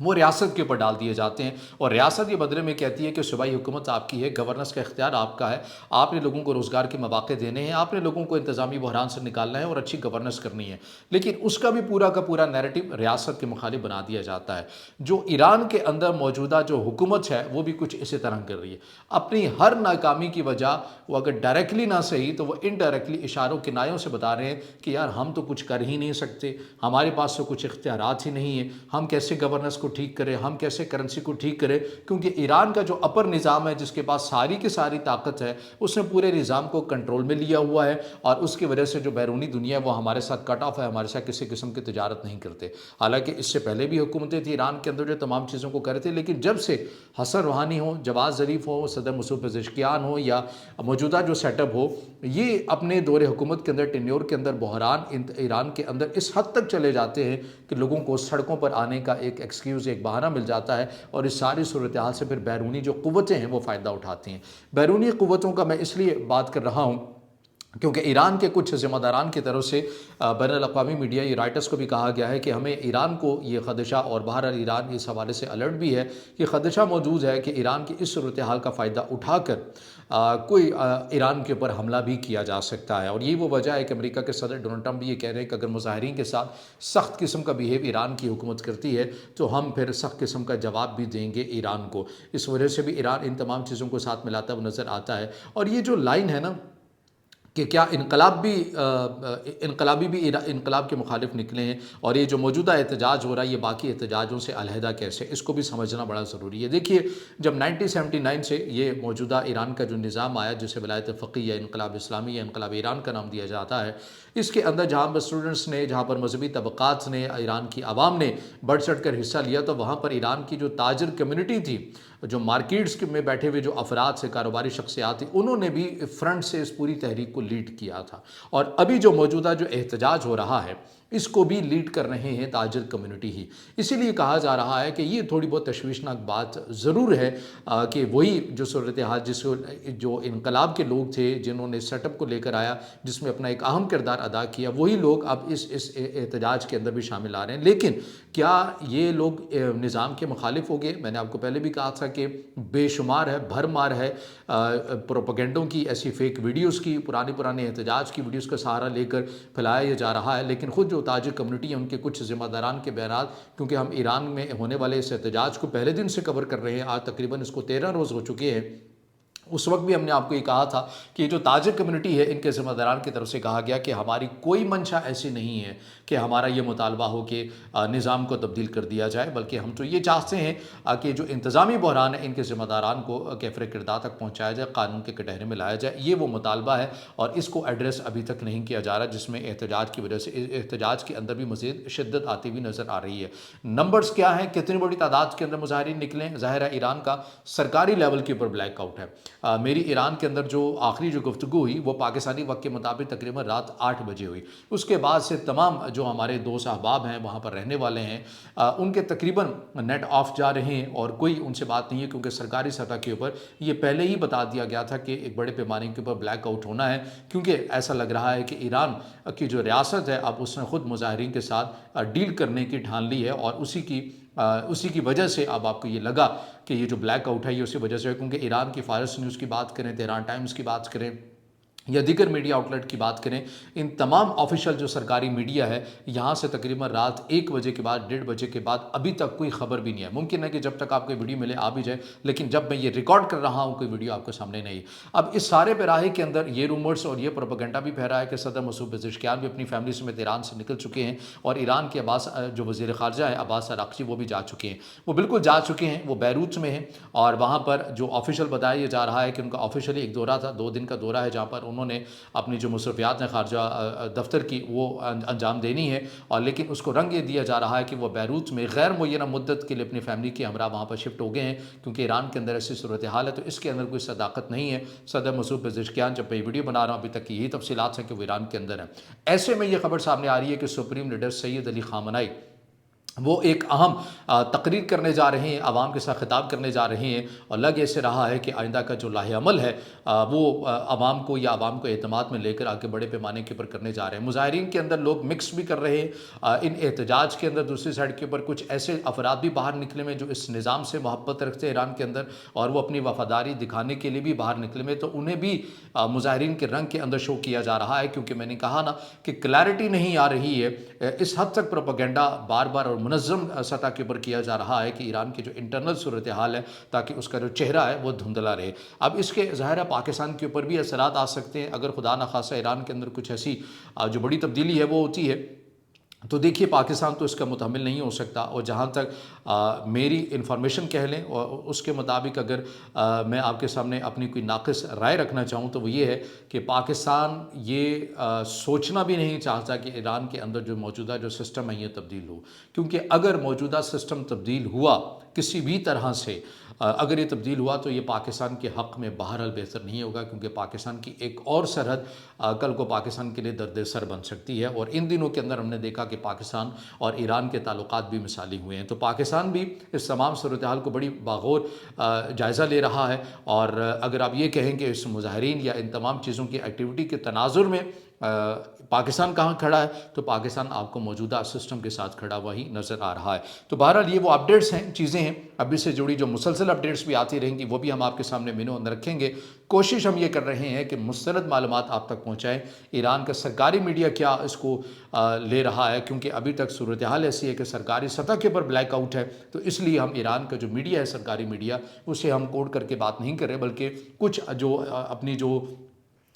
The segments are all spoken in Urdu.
وہ ریاست کے اوپر ڈال دیے جاتے ہیں، اور ریاست یہ بدلے میں کہتی ہے کہ صوبائی حکومت آپ کی ہے، گورننس کا اختیار آپ کا ہے، آپ نے لوگوں کو روزگار کے مواقع دینے ہیں، آپ نے لوگوں کو انتظامی بحران سے نکالنا ہے اور اچھی گورننس کرنی ہے، لیکن اس کا بھی پورا کا پورا نیریٹو ریاست کے مخالف بنا دیا جاتا ہے۔ جو ایران کے اندر موجودہ جو حکومت ہے وہ بھی کچھ اسی طرح کر رہی ہے، اپنی ہر ناکامی کی وجہ وہ اگر ڈائریکٹلی نہ صحیح تو وہ انڈائریکٹلی اشاروں کنایوں سے بتا رہے ہیں کہ یار ہم تو کچھ کر ہی نہیں سکتے، ہمارے پاس تو کچھ اختیارات ہی نہیں ہیں، ہم کیسے گورننس کو ٹھیک کریں، ہم کیسے کرنسی کو ٹھیک کریں، کیونکہ ایران کا جو اپر نظام ہے جس کے پاس ساری کی ساری طاقت ہے، اس نے پورے نظام کو کنٹرول میں لیا ہوا ہے، اور اس کی وجہ سے جو بیرونی دنیا ہے وہ ہمارے ساتھ کٹ آف ہے، ہمارے ساتھ کسی قسم کی تجارت نہیں کرتے۔ حالانکہ اس سے پہلے بھی حکومتیں تھیں ایران کے اندر جو تمام چیزوں کو کرتے تھے، لیکن جب سے حسن روحانی ہو، جواز ظریف ہو، صدر مسعود پزشکیان ہو یا موجودہ جو سیٹ اپ ہو، یہ اپنے دور حکومت کے اندر ٹینیور کے اندر بحران ایران کے اندر اس حد تک چلے جاتے ہیں کہ لوگوں کو سڑکوں پر آنے کا ایک ایکسکیوز، ایک بہانہ مل جاتا ہے، اور اس ساری صورتحال سے پھر بیرونی جو قوتیں ہیں وہ فائدہ اٹھاتی ہیں۔ بیرونی قوتوں کا میں اس لیے بات کر رہا ہوں کیونکہ ایران کے کچھ ذمہ داران کی طرف سے بین الاقوامی میڈیا یہ رائٹرز کو بھی کہا گیا ہے کہ ہمیں ایران کو یہ خدشہ، اور بہرحال ایران اس حوالے سے الرٹ بھی ہے، یہ خدشہ موجود ہے کہ ایران کی اس صورتحال کا فائدہ اٹھا کر کوئی ایران کے اوپر حملہ بھی کیا جا سکتا ہے، اور یہ وہ وجہ ہے کہ امریکہ کے صدر ڈونلڈ ٹرمپ بھی یہ کہہ رہے ہیں کہ اگر مظاہرین کے ساتھ سخت قسم کا بیہیو ایران کی حکومت کرتی ہے تو ہم پھر سخت قسم کا جواب بھی دیں گے ایران کو۔ اس وجہ سے بھی ایران ان تمام چیزوں کو ساتھ ملاتا ہوا نظر آتا ہے، اور یہ جو لائن ہے نا کہ کیا انقلابی بھی انقلاب کے مخالف نکلے ہیں، اور یہ جو موجودہ احتجاج ہو رہا ہے یہ باقی احتجاجوں سے علیحدہ کیسے، اس کو بھی سمجھنا بڑا ضروری ہے۔ دیکھیے جب 1979 سے یہ موجودہ ایران کا جو نظام آیا جسے ولایت فقیہ یا انقلاب اسلامی یا انقلاب ایران کا نام دیا جاتا ہے، اس کے اندر جہاں پر اسٹوڈنٹس نے، جہاں پر مذہبی طبقات نے، ایران کی عوام نے بڑھ چڑھ کر حصہ لیا، تو وہاں پر ایران کی جو تاجر کمیونٹی تھی، جو مارکیٹس میں بیٹھے ہوئے جو افراد سے کاروباری شخصیات تھیں، انہوں نے بھی فرنٹ سے اس پوری تحریک کو لیڈ کیا تھا، اور ابھی جو موجودہ جو احتجاج ہو رہا ہے اس کو بھی لیڈ کر رہے ہیں تاجر کمیونٹی ہی۔ اسی لیے کہا جا رہا ہے کہ یہ تھوڑی بہت تشویشناک بات ضرور ہے کہ وہی جو صورتحال جو انقلاب کے لوگ تھے جنہوں نے سیٹ اپ کو لے کر آیا، جس میں اپنا ایک اہم کردار ادا کیا، وہی لوگ اب اس احتجاج کے اندر بھی شامل آ رہے ہیں۔ لیکن کیا یہ لوگ نظام کے مخالف ہو گئے؟ میں نے آپ کو پہلے بھی کہا تھا کہ بے شمار ہے، بھر مار ہے پروپیگنڈوں کی، ایسی فیک ویڈیوز کی، پرانے احتجاج کی ویڈیوز کا سہارا لے کر پھیلایا جا رہا ہے، لیکن خود جو تاجر کمیونٹی ہے ان کے کچھ ذمہ داران کے بیانات، کیونکہ ہم ایران میں ہونے والے اس احتجاج کو پہلے دن سے کور کر رہے ہیں، آج تقریباً اس کو 13 روز ہو چکے ہیں، اس وقت بھی ہم نے آپ کو یہ کہا تھا کہ جو تاجر کمیونٹی ہے ان کے ذمہ داران کی طرف سے کہا گیا کہ ہماری کوئی منشا ایسی نہیں ہے کہ ہمارا یہ مطالبہ ہو کہ نظام کو تبدیل کر دیا جائے، بلکہ ہم تو یہ چاہتے ہیں کہ جو انتظامی بحران ہے ان کے ذمہ داران کو کیفر کردار تک پہنچایا جائے، قانون کے کٹہرے میں لایا جائے، یہ وہ مطالبہ ہے، اور اس کو ایڈریس ابھی تک نہیں کیا جا رہا، جس میں احتجاج کی وجہ سے احتجاج کے اندر بھی مزید شدت آتی ہوئی نظر آ رہی ہے۔ نمبرز کیا ہیں، کتنی بڑی تعداد کے اندر مظاہرین نکلیں؟ ظاہر ہے ایران کا سرکاری لیول کے اوپر بلیک آؤٹ ہے۔ میری ایران کے اندر جو آخری جو گفتگو ہوئی وہ پاکستانی وقت کے مطابق تقریباً رات 8 بجے ہوئی، اس کے بعد سے تمام جو ہمارے دوست احباب ہیں وہاں پر رہنے والے ہیں ان کے تقریباً نیٹ آف جا رہے ہیں، اور کوئی ان سے بات نہیں ہے، کیونکہ سرکاری سطح کے اوپر یہ پہلے ہی بتا دیا گیا تھا کہ ایک بڑے پیمانے کے اوپر بلیک آؤٹ ہونا ہے، کیونکہ ایسا لگ رہا ہے کہ ایران کی جو ریاست ہے اب اس نے خود مظاہرین کے ساتھ ڈیل کرنے کی ٹھان لی ہے، اور اسی کی وجہ سے اب آپ کو یہ لگا کہ یہ جو بلیک آؤٹ ہے یہ اسی وجہ سے ہے، کیونکہ ایران کی فارس نیوز کی بات کریں، تہران ٹائمز کی بات کریں یا دیگر میڈیا آؤٹلیٹ کی بات کریں، ان تمام آفیشیل جو سرکاری میڈیا ہے یہاں سے تقریباً رات 1 بجے کے بعد 1:30 بجے کے بعد ابھی تک کوئی خبر بھی نہیں ہے۔ ممکن ہے کہ جب تک آپ کو ویڈیو ملے آ بھی جائے، لیکن جب میں یہ ریکارڈ کر رہا ہوں کوئی ویڈیو آپ کے سامنے نہیں۔ اب اس سارے پیراہے کے اندر یہ رومرز اور یہ پروپیگنڈا بھی پھیلا ہے کہ صدر مسعود پزشکیان بھی اپنی فیملی سمیت ایران سے نکل چکے ہیں، اور ایران کے جو وزیر خارجہ ہیں عباس اراغچی وہ بھی جا چکے ہیں، وہ بالکل جا چکے ہیں، وہ بیروت میں ہیں، اور وہاں پر جو آفیشیل بتایا جا رہا ہے کہ ان کا آفیشیلی ایک دورہ تھا، 2 دن کا دورہ ہے، جہاں پر انہوں نے اپنی جو مصروفیات ہیں خارجہ دفتر کی وہ انجام دینی ہے، اور لیکن اس کو رنگ یہ دیا جا رہا ہے کہ وہ بیروت میں غیر معینہ مدت کے لیے اپنی فیملی کے ہمراہ وہاں پر شفٹ ہو گئے ہیں، کیونکہ ایران کے اندر ایسی صورتحال ہے تو اس کے اندر کوئی صداقت نہیں ہے۔ صدر مسعود پزشکیان، جب میں یہ ویڈیو بنا رہا ہوں ابھی تک کی یہی تفصیلات ہیں کہ وہ ایران کے اندر ہیں۔ ایسے میں یہ خبر سامنے آ رہی ہے کہ سپریم لیڈر سید علی خامنائی وہ ایک اہم تقریر کرنے جا رہے ہیں، عوام کے ساتھ خطاب کرنے جا رہے ہیں، اور لگ ایسے رہا ہے کہ آئندہ کا جو لاہ عمل ہے وہ عوام کو یا عوام کو اعتماد میں لے کر آگے بڑے پیمانے کے اوپر کرنے جا رہے ہیں۔ مظاہرین کے اندر لوگ مکس بھی کر رہے ہیں، ان احتجاج کے اندر دوسری سائڈ کے اوپر کچھ ایسے افراد بھی باہر نکلے ہوئے جو اس نظام سے محبت رکھتے ہیں ایران کے اندر، اور وہ اپنی وفاداری دکھانے کے لیے بھی باہر نکلے ہوئے، تو انہیں بھی مظاہرین کے رنگ کے اندر شو کیا جا رہا ہے، کیونکہ میں نے کہا نا کہ کلیئرٹی نہیں آ رہی ہے، اس حد تک پروپیگنڈا بار بار اور منظم سطح کے اوپر کیا جا رہا ہے کہ ایران کی جو انٹرنل صورتحال ہے تاکہ اس کا جو چہرہ ہے وہ دھندلا رہے۔ اب اس کے ظاہر ہے پاکستان کے اوپر بھی اثرات آ سکتے ہیں، اگر خدا نخواستہ ایران کے اندر کچھ ایسی جو بڑی تبدیلی ہے وہ ہوتی ہے، تو دیکھیے پاکستان تو اس کا متحمل نہیں ہو سکتا۔ اور جہاں تک میری انفارمیشن کہہ لیں، اور اس کے مطابق اگر میں آپ کے سامنے اپنی کوئی ناقص رائے رکھنا چاہوں تو وہ یہ ہے کہ پاکستان یہ سوچنا بھی نہیں چاہتا کہ ایران کے اندر جو موجودہ جو سسٹم ہے یہ تبدیل ہو، کیونکہ اگر موجودہ سسٹم تبدیل ہوا کسی بھی طرح سے، اگر یہ تبدیل ہوا تو یہ پاکستان کے حق میں بہرحال بہتر نہیں ہوگا، کیونکہ پاکستان کی ایک اور سرحد کل کو پاکستان کے لیے درد سر بن سکتی ہے۔ اور ان دنوں کے اندر ہم نے دیکھا کہ پاکستان اور ایران کے تعلقات بھی مثالی ہوئے ہیں، تو پاکستان بھی اس تمام صورتحال کو بڑی باغور جائزہ لے رہا ہے۔ اور اگر آپ یہ کہیں کہ اس مظاہرین یا ان تمام چیزوں کی ایکٹیویٹی کے تناظر میں پاکستان کہاں کھڑا ہے، تو پاکستان آپ کو موجودہ سسٹم کے ساتھ کھڑا ہوا ہی نظر آ رہا ہے۔ تو بہرحال یہ وہ اپڈیٹس ہیں، چیزیں ہیں، ابھی سے جڑی جو مسلسل اپڈیٹس بھی آتی رہیں گی وہ بھی ہم آپ کے سامنے مینو اندر رکھیں گے۔ کوشش ہم یہ کر رہے ہیں کہ مستند معلومات آپ تک پہنچائیں۔ ایران کا سرکاری میڈیا کیا اس کو لے رہا ہے، کیونکہ ابھی تک صورتحال ایسی ہے کہ سرکاری سطح کے اوپر بلیک آؤٹ ہے، تو اس لیے ہم ایران کا جو میڈیا ہے سرکاری میڈیا اسے ہم کوڈ کر کے بات نہیں کر رہے، بلکہ کچھ جو اپنی جو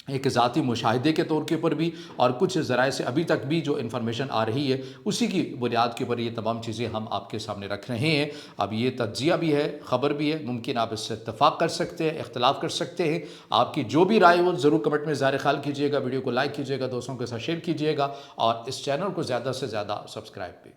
ایک ذاتی مشاہدے کے طور کے اوپر بھی اور کچھ ذرائع سے ابھی تک بھی جو انفارمیشن آ رہی ہے اسی کی بنیاد کے اوپر یہ تمام چیزیں ہم آپ کے سامنے رکھ رہے ہیں۔ اب یہ تجزیہ بھی ہے، خبر بھی ہے، ممکن آپ اس سے اتفاق کر سکتے ہیں، اختلاف کر سکتے ہیں۔ آپ کی جو بھی رائے ہو ضرور کمنٹ میں ظاہر خیال کیجیے گا، ویڈیو کو لائک کیجیے گا، دوستوں کے ساتھ شیئر کیجیے گا، اور اس چینل کو زیادہ سے زیادہ سبسکرائب بھی